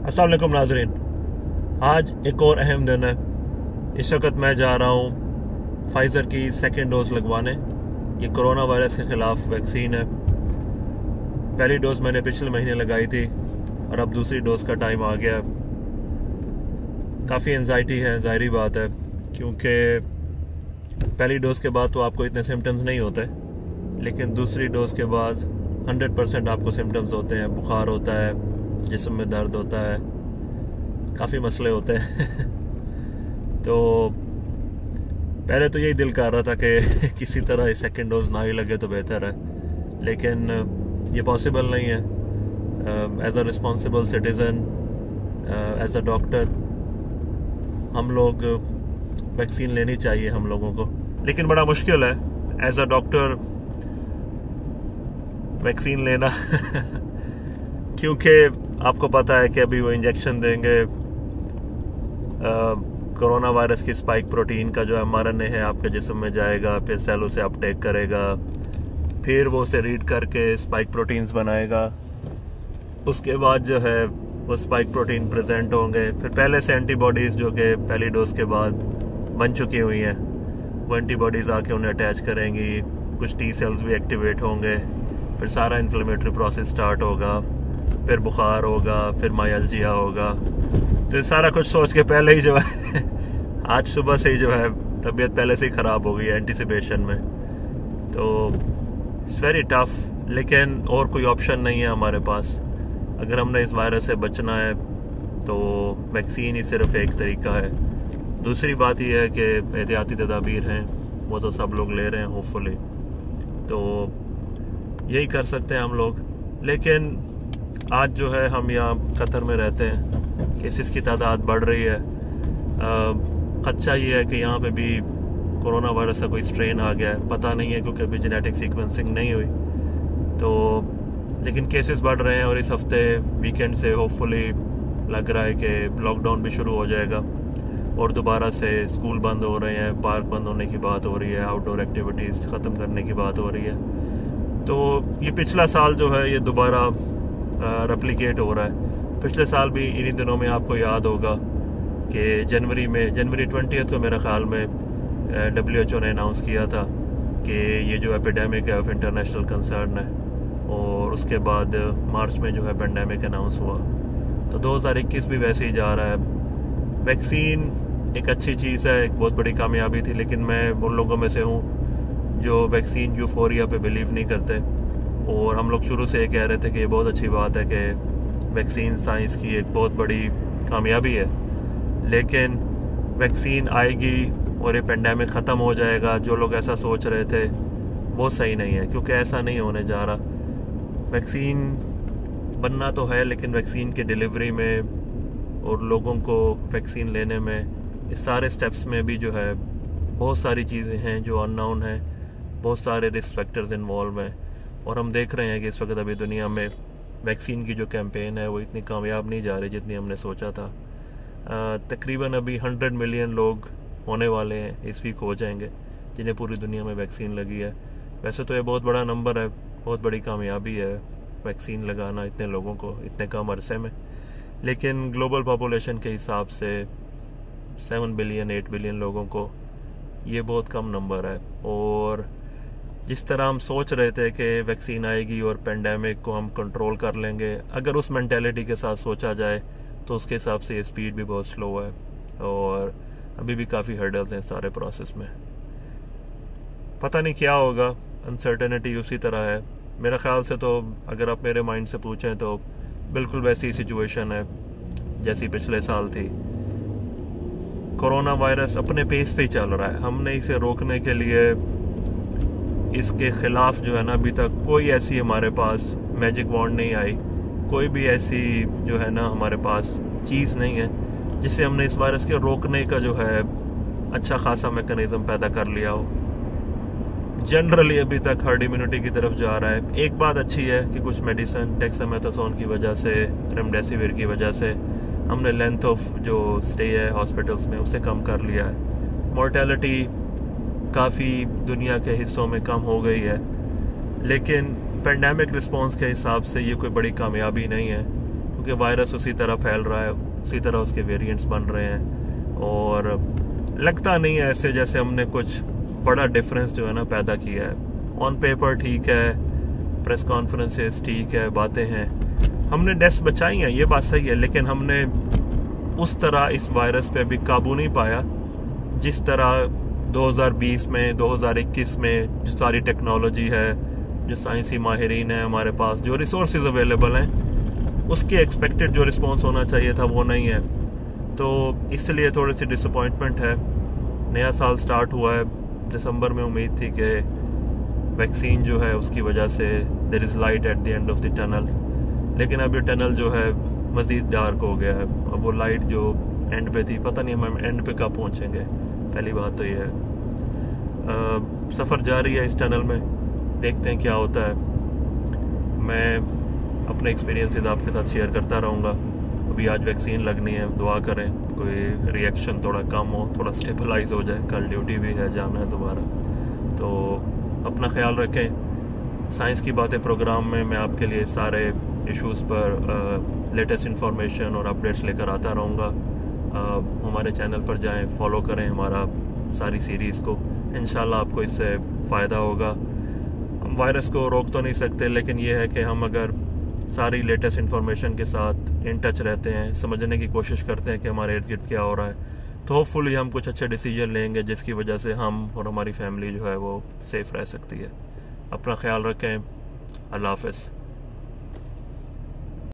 अस्सलाम वालेकुम नाज़रीन, आज एक और अहम दिन है। इस वक्त मैं जा रहा हूँ फाइज़र की सेकेंड डोज लगवाने। ये कोरोना वायरस के ख़िलाफ़ वैक्सीन है। पहली डोज मैंने पिछले महीने लगाई थी और अब दूसरी डोज का टाइम आ गया। काफ़ी एंजाइटी है, ज़ाहिरी बात है, क्योंकि पहली डोज के बाद तो आपको इतने सिम्टम्स नहीं होते, लेकिन दूसरी डोज के बाद 100% आपको सिम्टम्स होते हैं। बुखार होता है, जिस्म में दर्द होता है, काफ़ी मसले होते हैं तो पहले तो यही दिल कर रहा था कि किसी तरह सेकेंड डोज ना ही लगे तो बेहतर है, लेकिन ये पॉसिबल नहीं है। As a responsible citizen, as a doctor, हम लोग वैक्सीन लेनी चाहिए हम लोगों को, लेकिन बड़ा मुश्किल है एज अ डॉक्टर वैक्सीन लेना क्योंकि आपको पता है कि अभी वो इंजेक्शन देंगे कोरोना वायरस की स्पाइक प्रोटीन का जो mRNA है आपके जिस्म में जाएगा, फिर सेलों से अपटेक करेगा, फिर वो उसे रीड करके स्पाइक प्रोटीन्स बनाएगा। उसके बाद जो है वो स्पाइक प्रोटीन प्रेजेंट होंगे, फिर पहले से एंटीबॉडीज़ जो कि पहली डोज के बाद बन चुकी हुई हैं, वो एंटीबॉडीज़ आके उन्हें अटैच करेंगी। कुछ टी सेल्स भी एक्टिवेट होंगे, फिर सारा इन्फ्लेमेटरी प्रोसेस स्टार्ट होगा, फिर बुखार होगा, फिर मायल्जिया होगा। तो ये सारा कुछ सोच के पहले ही जो है आज सुबह से ही जो है तबीयत पहले से ही ख़राब हो गई है एंटिसिपेशन में। तो इट्स वेरी टफ, लेकिन और कोई ऑप्शन नहीं है हमारे पास। अगर हमने इस वायरस से बचना है तो वैक्सीन ही सिर्फ एक तरीका है। दूसरी बात यह है कि एहतियाती तदाबीर हैं, वो तो सब लोग ले रहे हैं होपफुली, तो यही कर सकते हैं हम लोग। लेकिन आज जो है हम यहाँ कतर में रहते हैं, केसेस की तादाद बढ़ रही है। खदशा ये है कि यहाँ पे भी कोरोना वायरस का कोई स्ट्रेन आ गया है, पता नहीं है क्योंकि अभी जेनेटिक सीक्वेंसिंग नहीं हुई। तो लेकिन केसेस बढ़ रहे हैं और इस हफ्ते वीकेंड से होपफुली लग रहा है कि लॉकडाउन भी शुरू हो जाएगा और दोबारा से स्कूल बंद हो रहे हैं, पार्क बंद होने की बात हो रही है, आउटडोर एक्टिविटीज़ ख़त्म करने की बात हो रही है। तो ये पिछला साल जो है ये दोबारा रेप्लिकेट हो रहा है। पिछले साल भी इन्हीं दिनों में आपको याद होगा कि जनवरी 20 को मेरा ख्याल में WHO ने अनाउंस किया था कि ये जो एपिडेमिक है ऑफ इंटरनेशनल कंसर्न है, और उसके बाद मार्च में जो है पेंडेमिक अनाउंस हुआ। तो 2021 भी वैसे ही जा रहा है। वैक्सीन एक अच्छी चीज़ है, एक बहुत बड़ी कामयाबी थी, लेकिन मैं उन लोगों में से हूँ जो वैक्सीन यूफोरिया पे बिलीव नहीं करते। और हम लोग शुरू से ये कह रहे थे कि ये बहुत अच्छी बात है कि वैक्सीन साइंस की एक बहुत बड़ी कामयाबी है, लेकिन वैक्सीन आएगी और ये पेंडेमिक ख़त्म हो जाएगा, जो लोग ऐसा सोच रहे थे वो सही नहीं है, क्योंकि ऐसा नहीं होने जा रहा। वैक्सीन बनना तो है, लेकिन वैक्सीन की डिलीवरी में और लोगों को वैक्सीन लेने में, इस सारे स्टेप्स में भी जो है बहुत सारी चीज़ें हैं जो अननोन हैं, बहुत सारे रिस्क फैक्टर्स इन्वॉल्व हैं। और हम देख रहे हैं कि इस वक्त अभी दुनिया में वैक्सीन की जो कैंपेन है वो इतनी कामयाब नहीं जा रही जितनी हमने सोचा था। तकरीबन अभी 100 मिलियन लोग होने वाले हैं, इस वीक हो जाएंगे, जिन्हें पूरी दुनिया में वैक्सीन लगी है। वैसे तो ये बहुत बड़ा नंबर है, बहुत बड़ी कामयाबी है वैक्सीन लगाना इतने लोगों को इतने कम अरसे में, लेकिन ग्लोबल पॉपुलेशन के हिसाब से 7 बिलियन 8 बिलियन लोगों को ये बहुत कम नंबर है। और जिस तरह हम सोच रहे थे कि वैक्सीन आएगी और पेंडेमिक को हम कंट्रोल कर लेंगे, अगर उस मेंटालिटी के साथ सोचा जाए तो उसके हिसाब से ये स्पीड भी बहुत स्लो है और अभी भी काफ़ी हर्डल्स हैं सारे प्रोसेस में। पता नहीं क्या होगा, अनसर्टेनिटी उसी तरह है। मेरा ख्याल से तो अगर आप मेरे माइंड से पूछें तो बिल्कुल वैसी सिचुएशन है जैसी पिछले साल थी। कोरोना वायरस अपने पेस पे ही चल रहा है। हमने इसे रोकने के लिए इसके ख़िलाफ़ जो है ना, अभी तक कोई ऐसी हमारे पास मैजिक वॉन्ड नहीं आई, कोई भी ऐसी जो है ना हमारे पास चीज़ नहीं है जिससे हमने इस वायरस के रोकने का जो है अच्छा खासा मैकेनिज़्म पैदा कर लिया हो। जनरली अभी तक हर्ड इम्यूनिटी की तरफ जा रहा है। एक बात अच्छी है कि कुछ मेडिसिन डेक्सामेथासोन की वजह से, रेमडेसिविर की वजह से हमने लेंथ ऑफ जो स्टे है हॉस्पिटल्स में उसे कम कर लिया है। मोर्टेलिटी काफ़ी दुनिया के हिस्सों में कम हो गई है, लेकिन पेंडेमिक रिस्पांस के हिसाब से ये कोई बड़ी कामयाबी नहीं है, क्योंकि वायरस उसी तरह फैल रहा है, उसी तरह उसके वेरिएंट्स बन रहे हैं, और लगता नहीं है ऐसे जैसे हमने कुछ बड़ा डिफरेंस जो है ना पैदा किया है। ऑन पेपर ठीक है, प्रेस कॉन्फ्रेंसेस ठीक है, बातें हैं, हमने डेस्क बचाई हैं, ये बात सही है, लेकिन हमने उस तरह इस वायरस पे अभी काबू नहीं पाया जिस तरह 2020 में 2021 में जो सारी टेक्नोलॉजी है, जो साइंसी माहिरीन है हमारे पास, जो रिसोर्सेज अवेलेबल हैं, उसके एक्सपेक्टेड जो रिस्पॉन्स होना चाहिए था वो नहीं है। तो इसलिए थोड़ी सी डिसअपॉइंटमेंट है। नया साल स्टार्ट हुआ है, दिसंबर में उम्मीद थी कि वैक्सीन जो है उसकी वजह से there is light at the end of the tunnel, लेकिन अब ये टनल जो है मज़ीद डार्क हो गया है। अब वो लाइट जो एंड पे थी, पता नहीं हम एंड पे कब पहुँचेंगे, पहली बात तो ये है। सफ़र जारी है इस टनल में, देखते हैं क्या होता है। मैं अपने एक्सपीरियंसेस आपके साथ शेयर करता रहूँगा। अभी आज वैक्सीन लगनी है, दुआ करें कोई रिएक्शन थोड़ा कम हो, थोड़ा स्टेबलाइज हो जाए। कल ड्यूटी भी है, जाना है दोबारा, तो अपना ख्याल रखें। साइंस की बातें प्रोग्राम में मैं आपके लिए सारे इश्यूज़ पर लेटेस्ट इंफॉर्मेशन और अपडेट्स लेकर आता रहूँगा। हमारे चैनल पर जाएं, फॉलो करें हमारा सारी सीरीज़ को, इंशाल्लाह आपको इससे फ़ायदा होगा। हम वायरस को रोक तो नहीं सकते, लेकिन ये है कि हम अगर सारी लेटेस्ट इन्फॉर्मेशन के साथ इन टच रहते हैं, समझने की कोशिश करते हैं कि हमारे इर्द गिर्द क्या हो रहा है, तो होपफुली हम कुछ अच्छे डिसीजन लेंगे जिसकी वजह से हम और हमारी फैमिली जो है वो सेफ़ रह सकती है। अपना ख्याल रखें। अल्लाह हाफ़िज़।